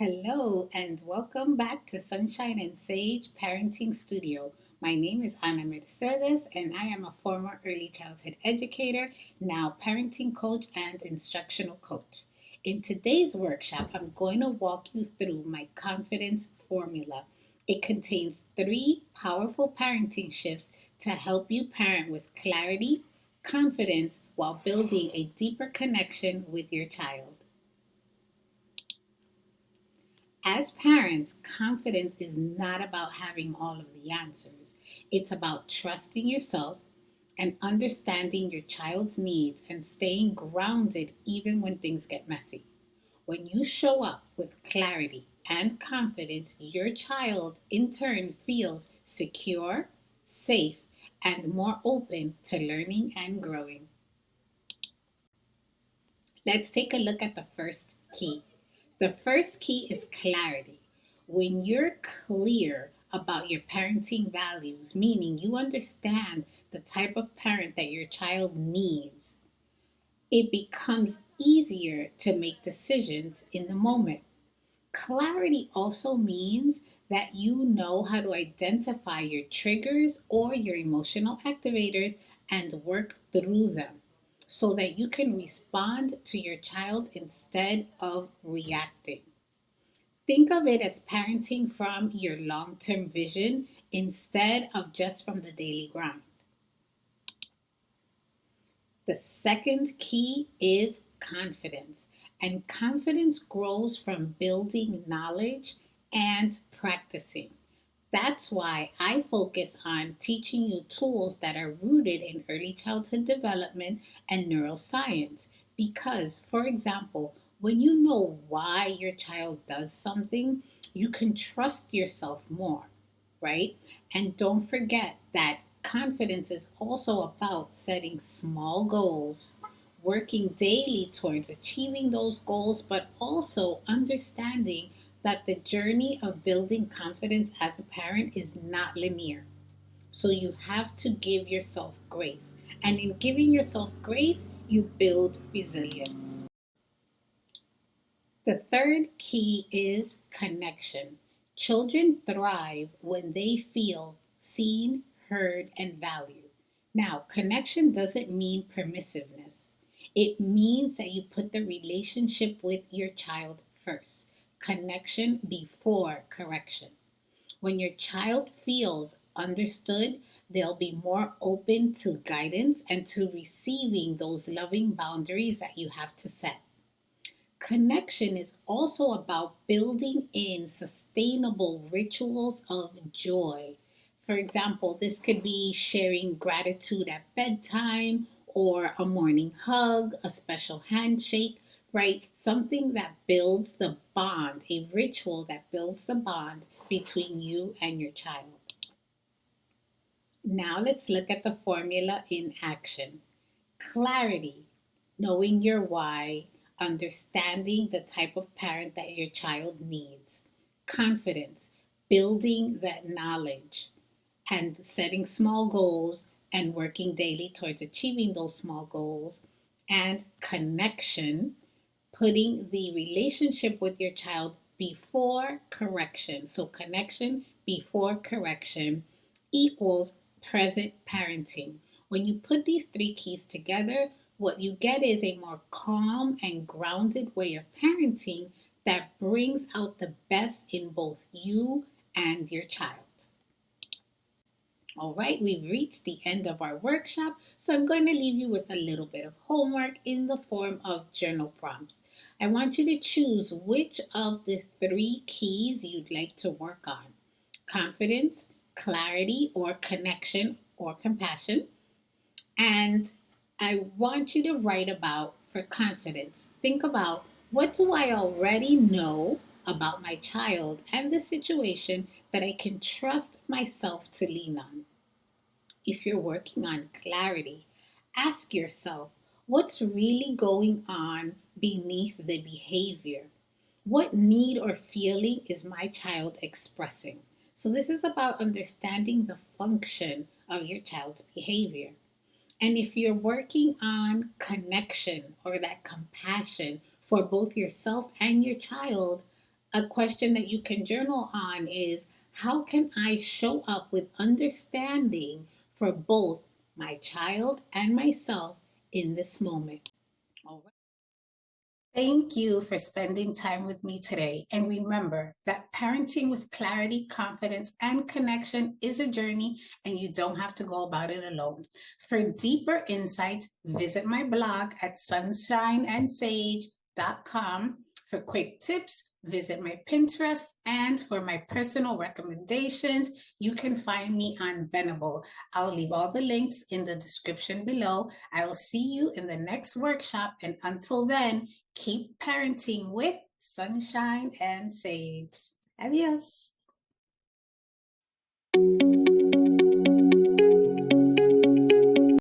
Hello and welcome back to Sunshine+Sage Parenting Studio. My name is Ana Mercedes and I am a former early childhood educator, now parenting coach and instructional coach. In today's workshop, I'm going to walk you through my confidence formula. It contains 3 powerful parenting shifts to help you parent with clarity, confidence, while building a deeper connection with your child. As parents, confidence is not about having all of the answers. It's about trusting yourself and understanding your child's needs and staying grounded even when things get messy. When you show up with clarity and confidence, your child in turn feels secure, safe, and more open to learning and growing. Let's take a look at the first key. The first key is clarity. When you're clear about your parenting values, meaning you understand the type of parent that your child needs, it becomes easier to make decisions in the moment. Clarity also means that you know how to identify your triggers or your emotional activators and work through them so that you can respond to your child instead of reacting. Think of it as parenting from your long term vision instead of just from the daily grind. The second key is confidence, and confidence grows from building knowledge and practicing. That's why I focus on teaching you tools that are rooted in early childhood development and neuroscience. Because, for example, when you know why your child does something, you can trust yourself more, right? And don't forget that confidence is also about setting small goals, working daily towards achieving those goals, but also understanding that the journey of building confidence as a parent is not linear. So you have to give yourself grace. And in giving yourself grace, you build resilience. The third key is connection. Children thrive when they feel seen, heard, and valued. Now, connection doesn't mean permissiveness. It means that you put the relationship with your child first. Connection before correction. When your child feels understood, they'll be more open to guidance and to receiving those loving boundaries that you have to set. Connection is also about building in sustainable rituals of joy. For example, this could be sharing gratitude at bedtime or a morning hug, a special handshake, right? Something that builds the bond, a ritual that builds the bond between you and your child. Now let's look at the formula in action. Clarity, knowing your why, understanding the type of parent that your child needs. Confidence, building that knowledge and setting small goals and working daily towards achieving those small goals. And connection, putting the relationship with your child before correction. So, connection before correction equals present parenting. When you put these 3 keys together, what you get is a more calm and grounded way of parenting that brings out the best in both you and your child. All right, we've reached the end of our workshop, so I'm going to leave you with a little bit of homework in the form of journal prompts. I want you to choose which of the 3 keys you'd like to work on: confidence, clarity, or connection or compassion. And I want you to write about, for confidence, think about, what do I already know about my child and the situation that I can trust myself to lean on? If you're working on clarity, ask yourself, what's really going on beneath the behavior? What need or feeling is my child expressing? So, this is about understanding the function of your child's behavior. And if you're working on connection or that compassion for both yourself and your child, A question that you can journal on is, how can I show up with understanding for both my child and myself in this moment? All right. Thank you for spending time with me today. And remember that parenting with clarity, confidence, and connection is a journey, and you don't have to go about it alone. For deeper insights, visit my blog at sunshineandsage.com. For quick tips, visit my Pinterest. And for my personal recommendations, you can find me on Venable. I'll leave all the links in the description below. I will see you in the next workshop. And until then, keep parenting with Sunshine and Sage. Adios.